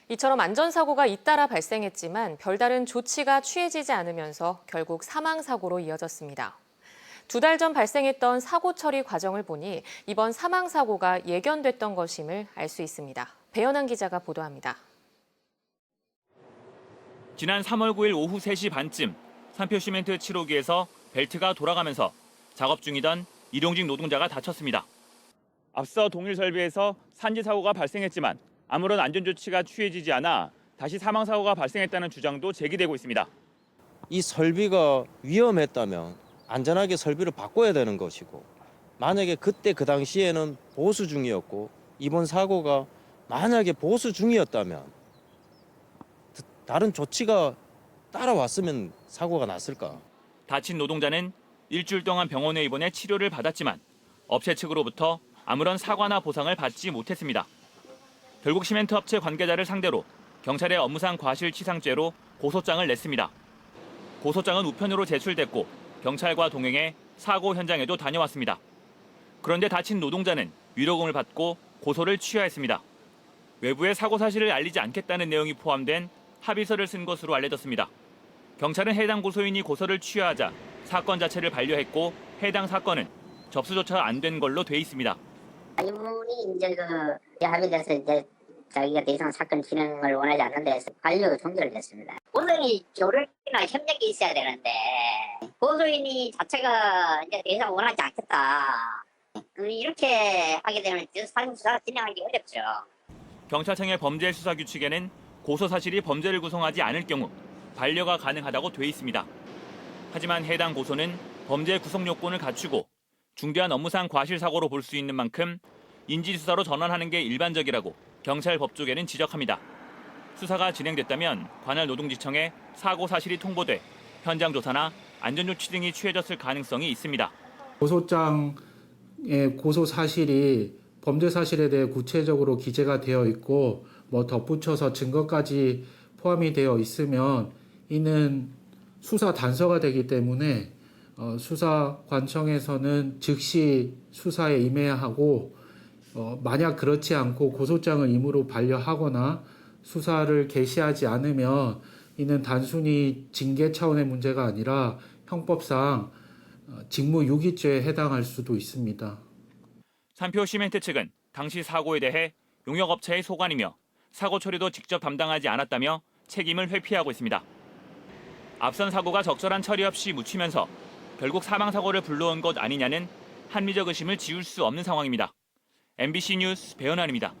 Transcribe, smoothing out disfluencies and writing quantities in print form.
이처럼 안전사고가 잇따라 발생했지만 별다른 조치가 취해지지 않으면서 결국 사망사고로 이어졌습니다. 2달 전 발생했던 사고 처리 과정을 보니 이번 사망사고가 예견됐던 것임을 알 수 있습니다. 배현한 기자가 보도합니다. 지난 3월 9일 오후 3시 반쯤 산표시멘트 7호기에서 벨트가 돌아가면서 작업 중이던 일용직 노동자가 다쳤습니다. 앞서 동일 설비에서 산지 사고가 발생했지만 아무런 안전조치가 취해지지 않아 다시 사망사고가 발생했다는 주장도 제기되고 있습니다. 이 설비가 위험했다면 안전하게 설비를 바꿔야 되는 것이고, 만약에 그때 그 당시에는 보수 중이었고 이번 사고가 만약에 보수 중이었다면 다른 조치가 따라왔으면 사고가 났을까? 다친 노동자는 일주일 동안 병원에 입원해 치료를 받았지만 업체 측으로부터 아무런 사과나 보상을 받지 못했습니다. 결국 시멘트 업체 관계자를 상대로 경찰에 업무상 과실치상죄로 고소장을 냈습니다. 고소장은 우편으로 제출됐고 경찰과 동행해 사고 현장에도 다녀왔습니다. 그런데 다친 노동자는 위로금을 받고 고소를 취하했습니다. 외부에 사고 사실을 알리지 않겠다는 내용이 포함된 합의서를 쓴 것으로 알려졌습니다. 경찰은 해당 고소인이 고소를 취하하자 사건 자체를 반려했고 해당 사건은 접수조차 안 된 걸로 돼 있습니다. 이분이 이제 합의돼서 이제 자기가 더 이상 사건 진행을 원하지 않는데 해서 반려 종결을 했습니다. 고소인이 조력이나 협력이 있어야 되는데 고소인이 자체가 이제 더 이상 원하지 않겠다. 이렇게 하게 되면 사건 수사 진행하기 어렵죠. 경찰청의 범죄 수사 규칙에는 고소 사실이 범죄를 구성하지 않을 경우 반려가 가능하다고 돼 있습니다. 하지만 해당 고소는 범죄 구성 요건을 갖추고 중대한 업무상 과실사고로 볼 수 있는 만큼 인지수사로 전환하는 게 일반적이라고 경찰 법조계는 지적합니다. 수사가 진행됐다면 관할 노동지청에 사고 사실이 통보돼 현장 조사나 안전조치 등이 취해졌을 가능성이 있습니다. 고소장의 고소 사실이 범죄 사실에 대해 구체적으로 기재가 되어 있고 덧붙여서 증거까지 포함이 되어 있으면 이는 수사 단서가 되기 때문에 수사관청에서는 즉시 수사에 임해야 하고 만약 그렇지 않고 고소장을 임의로 반려하거나 수사를 개시하지 않으면 이는 단순히 징계 차원의 문제가 아니라 형법상 직무유기죄에 해당할 수도 있습니다. 산표시멘트 측은 당시 사고에 대해 용역업체의 소관이며 사고 처리도 직접 담당하지 않았다며 책임을 회피하고 있습니다. 앞선 사고가 적절한 처리 없이 묻히면서 결국 사망사고를 불러온 것 아니냐는 합리적 의심을 지울 수 없는 상황입니다. MBC 뉴스 배현환입니다.